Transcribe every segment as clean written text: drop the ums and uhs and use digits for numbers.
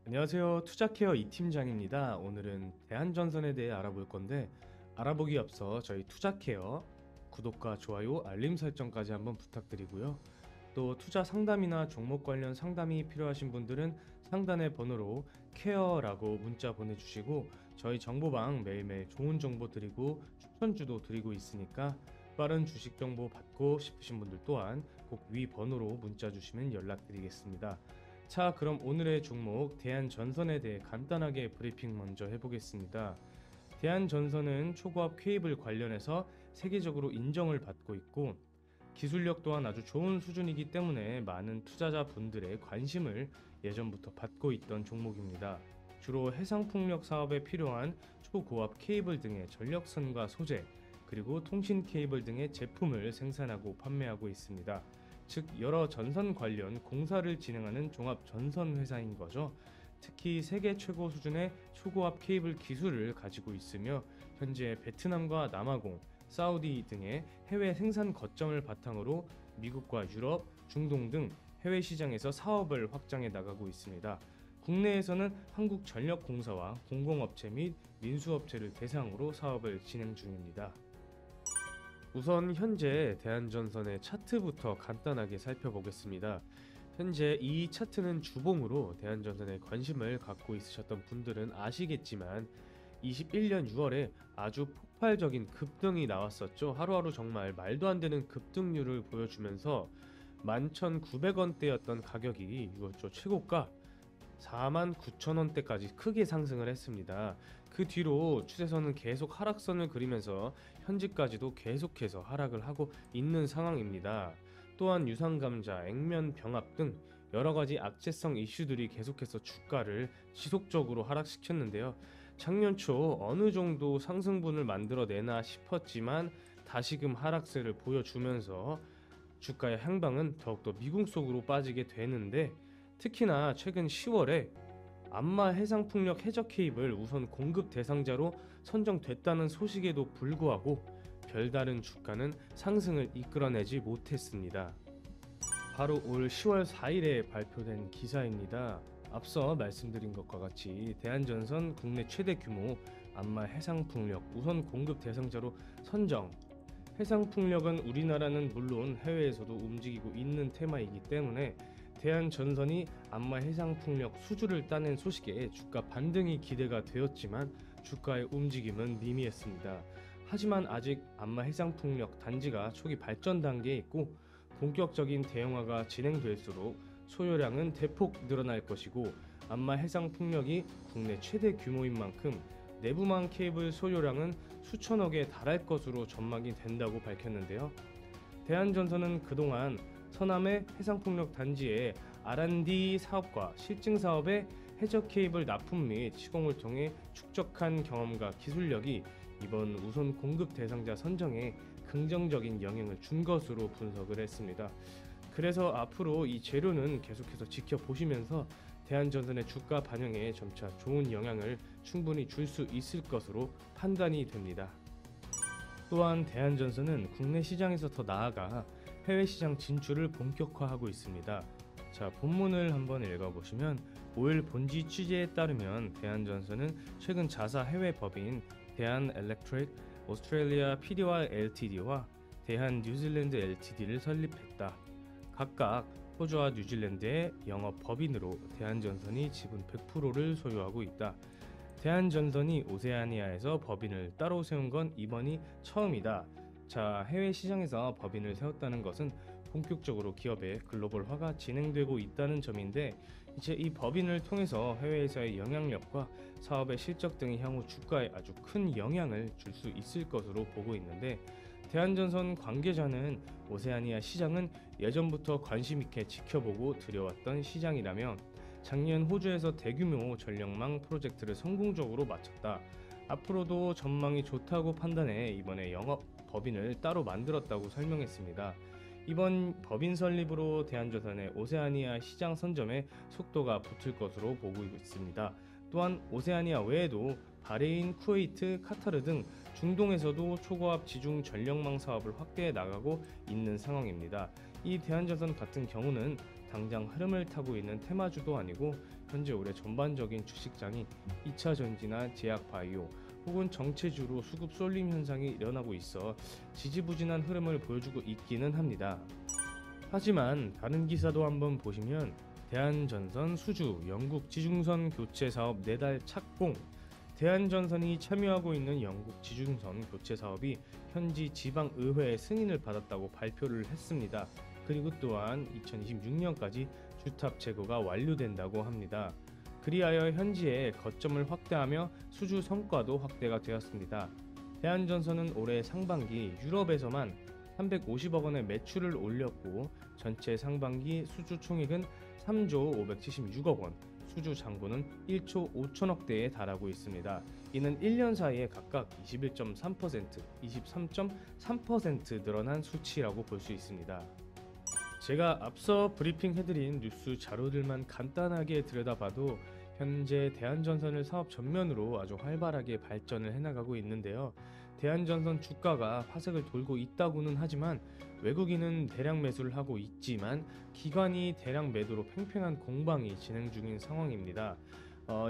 안녕하세요. 투자케어 이팀장입니다. 오늘은 대한전선에 대해 알아볼 건데 알아보기 앞서 저희 투자케어 구독과 좋아요, 알림 설정까지 한번 부탁드리고요. 또 투자 상담이나 종목 관련 상담이 필요하신 분들은 상단의 번호로 케어라고 문자 보내주시고 저희 정보방 매일매일 좋은 정보 드리고 추천주도 드리고 있으니까 빠른 주식 정보 받고 싶으신 분들 또한 꼭 위 번호로 문자 주시면 연락드리겠습니다. 자, 그럼 오늘의 종목 대한전선에 대해 간단하게 브리핑 먼저 해보겠습니다. 대한전선은 초고압 케이블 관련해서 세계적으로 인정을 받고 있고 기술력 또한 아주 좋은 수준이기 때문에 많은 투자자분들의 관심을 예전부터 받고 있던 종목입니다. 주로 해상풍력 사업에 필요한 초고압 케이블 등의 전력선과 소재, 그리고 통신 케이블 등의 제품을 생산하고 판매하고 있습니다. 즉 여러 전선 관련 공사를 진행하는 종합 전선 회사인 거죠. 특히 세계 최고 수준의 초고압 케이블 기술을 가지고 있으며 현재 베트남과 남아공, 사우디 등의 해외 생산 거점을 바탕으로 미국과 유럽, 중동 등 해외 시장에서 사업을 확장해 나가고 있습니다. 국내에서는 한국전력공사와 공공업체 및 민수업체를 대상으로 사업을 진행 중입니다. 우선 현재 대한전선의 차트부터 간단하게 살펴보겠습니다. 현재 이 차트는 주봉으로 대한전선에 관심을 갖고 있으셨던 분들은 아시겠지만 21년 6월에 아주 폭발적인 급등이 나왔었죠. 하루하루 정말 말도 안 되는 급등률을 보여주면서 11,900원대였던 가격이 이것도 최고가 49,000원대까지 크게 상승을 했습니다. 그 뒤로 추세선은 계속 하락선을 그리면서 현재까지도 계속해서 하락을 하고 있는 상황입니다. 또한 유상감자, 액면 병합 등 여러가지 악재성 이슈들이 계속해서 주가를 지속적으로 하락시켰는데요. 작년 초 어느 정도 상승분을 만들어내나 싶었지만 다시금 하락세를 보여주면서 주가의 향방은 더욱더 미궁 속으로 빠지게 되는데, 특히나 최근 10월에 안마 해상풍력 해저 케이블 우선 공급 대상자로 선정됐다는 소식에도 불구하고 별다른 주가는 상승을 이끌어내지 못했습니다. 바로 올 10월 4일에 발표된 기사입니다. 앞서 말씀드린 것과 같이 대한전선 국내 최대 규모 안마 해상풍력 우선 공급 대상자로 선정. 해상풍력은 우리나라는 물론 해외에서도 움직이고 있는 테마이기 때문에 대한전선이 안마 해상풍력 수주를 따낸 소식에 주가 반등이 기대가 되었지만 주가의 움직임은 미미했습니다. 하지만 아직 안마 해상풍력 단지가 초기 발전 단계에 있고 본격적인 대형화가 진행될수록 소요량은 대폭 늘어날 것이고 안마 해상풍력이 국내 최대 규모인 만큼 내부망 케이블 소요량은 수천억에 달할 것으로 전망이 된다고 밝혔는데요. 대한전선은 그동안 서남의 해상풍력 단지의 R&D 사업과 실증 사업의 해저 케이블 납품 및 시공을 통해 축적한 경험과 기술력이 이번 우선 공급 대상자 선정에 긍정적인 영향을 준 것으로 분석을 했습니다. 그래서 앞으로 이 재료는 계속해서 지켜보시면서 대한전선의 주가 반영에 점차 좋은 영향을 충분히 줄 수 있을 것으로 판단이 됩니다. 또한 대한전선은 국내 시장에서 더 나아가 해외 시장 진출을 본격화하고 있습니다. 자, 본문을 한번 읽어보시면 5일 본지 취재에 따르면 대한전선은 최근 자사 해외 법인 대한엘렉트릭 오스트레일리아 PD와 LTD와 대한 뉴질랜드 LTD를 설립했다. 각각 호주와 뉴질랜드의 영업 법인으로 대한전선이 지분 100%를 소유하고 있다. 대한전선이 오세아니아에서 법인을 따로 세운 건 이번이 처음이다. 자, 해외 시장에서 법인을 세웠다는 것은 본격적으로 기업의 글로벌화가 진행되고 있다는 점인데, 이제 이 법인을 통해서 해외에서의 영향력과 사업의 실적 등이 향후 주가에 아주 큰 영향을 줄 수 있을 것으로 보고 있는데, 대한전선 관계자는 오세아니아 시장은 예전부터 관심 있게 지켜보고 들여왔던 시장이라며 작년 호주에서 대규모 전력망 프로젝트를 성공적으로 마쳤다. 앞으로도 전망이 좋다고 판단해 이번에 영업 법인을 따로 만들었다고 설명했습니다. 이번 법인 설립으로 대한전선의 오세아니아 시장 선점에 속도가 붙을 것으로 보고 있습니다. 또한 오세아니아 외에도 바레인, 쿠웨이트, 카타르 등 중동에서도 초고압 지중 전력망 사업을 확대해 나가고 있는 상황입니다. 이 대한전선 같은 경우는 당장 흐름을 타고 있는 테마주도 아니고 현재 올해 전반적인 주식장이 2차 전지나 제약 바이오 혹은 정체주로 수급 쏠림 현상이 일어나고 있어 지지부진한 흐름을 보여주고 있기는 합니다. 하지만 다른 기사도 한번 보시면 대한전선 수주 영국 지중선 교체 사업 4달 착공. 대한전선이 참여하고 있는 영국 지중선 교체 사업이 현지 지방의회의 승인을 받았다고 발표를 했습니다. 그리고 또한 2026년까지 주탑 제거가 완료된다고 합니다. 그리하여 현지의 거점을 확대하며 수주 성과도 확대가 되었습니다. 대한전선은 올해 상반기 유럽에서만 350억 원의 매출을 올렸고 전체 상반기 수주 총액은 3조 576억 원, 수주 잔고는 1조 5천억대에 달하고 있습니다. 이는 1년 사이에 각각 21.3%, 23.3% 늘어난 수치라고 볼 수 있습니다. 제가 앞서 브리핑해드린 뉴스 자료들만 간단하게 들여다봐도 현재 대한전선을 사업 전면으로 아주 활발하게 발전을 해나가고 있는데요. 대한전선 주가가 화색을 돌고 있다고는 하지만 외국인은 대량 매수를 하고 있지만 기관이 대량 매도로 팽팽한 공방이 진행 중인 상황입니다.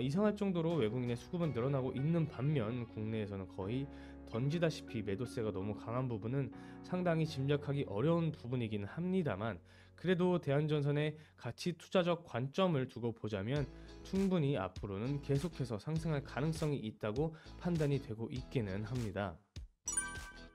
이상할 정도로 외국인의 수급은 늘어나고 있는 반면 국내에서는 거의 던지다시피 매도세가 너무 강한 부분은 상당히 짐작하기 어려운 부분이긴 합니다만 그래도 대한전선의 가치 투자적 관점을 두고 보자면 충분히 앞으로는 계속해서 상승할 가능성이 있다고 판단이 되고 있기는 합니다.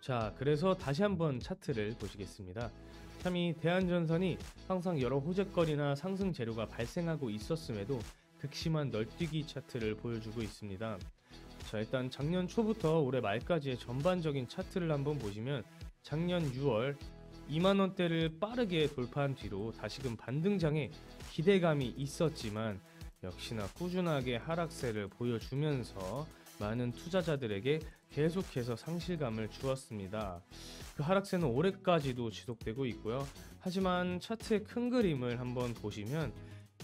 자, 그래서 다시 한번 차트를 보시겠습니다. 참 이 대한전선이 항상 여러 호재거리나 상승 재료가 발생하고 있었음에도 극심한 널뛰기 차트를 보여주고 있습니다. 자, 일단 작년 초부터 올해 말까지의 전반적인 차트를 한번 보시면 작년 6월 2만원대를 빠르게 돌파한 뒤로 다시금 반등장에 기대감이 있었지만 역시나 꾸준하게 하락세를 보여주면서 많은 투자자들에게 계속해서 상실감을 주었습니다. 그 하락세는 올해까지도 지속되고 있고요. 하지만 차트의 큰 그림을 한번 보시면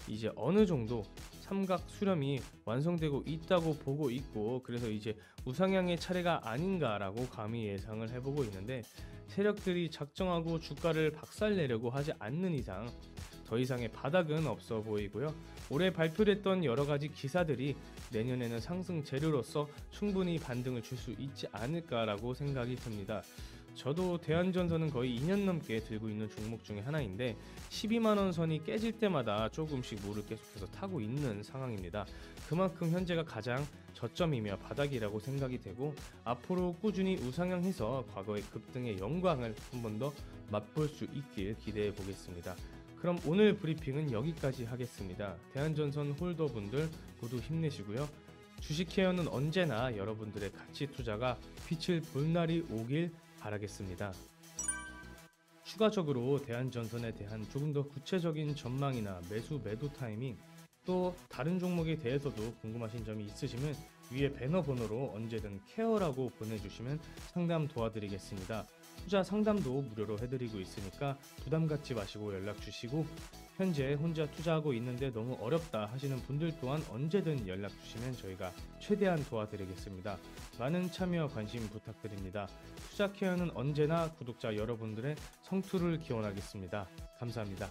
이제 어느 정도 삼각 수렴이 완성되고 있다고 보고 있고 그래서 이제 우상향의 차례가 아닌가라고 감히 예상을 해보고 있는데 세력들이 작정하고 주가를 박살내려고 하지 않는 이상 더 이상의 바닥은 없어 보이고요. 올해 발표됐던 여러가지 기사들이 내년에는 상승 재료로서 충분히 반등을 줄 수 있지 않을까라고 생각이 듭니다. 저도 대한전선은 거의 2년 넘게 들고 있는 종목 중에 하나인데 12만원 선이 깨질 때마다 조금씩 물을 계속해서 타고 있는 상황입니다. 그만큼 현재가 가장 저점이며 바닥이라고 생각이 되고 앞으로 꾸준히 우상향해서 과거의 급등의 영광을 한 번 더 맛볼 수 있길 기대해 보겠습니다. 그럼 오늘 브리핑은 여기까지 하겠습니다. 대한전선 홀더분들 모두 힘내시고요. 주식케어는 언제나 여러분들의 가치 투자가 빛을 볼 날이 오길 바라겠습니다. 추가적으로 대한전선에 대한 조금 더 구체적인 전망이나 매수 매도 타이밍 또 다른 종목에 대해서도 궁금하신 점이 있으시면 위에 배너 번호로 언제든 케어라고 보내주시면 상담 도와드리겠습니다. 투자 상담도 무료로 해드리고 있으니까 부담 갖지 마시고 연락 주시고 현재 혼자 투자하고 있는데 너무 어렵다 하시는 분들 또한 언제든 연락 주시면 저희가 최대한 도와드리겠습니다. 많은 참여 관심 부탁드립니다. 투자 케어는 언제나 구독자 여러분들의 성투를 기원하겠습니다. 감사합니다.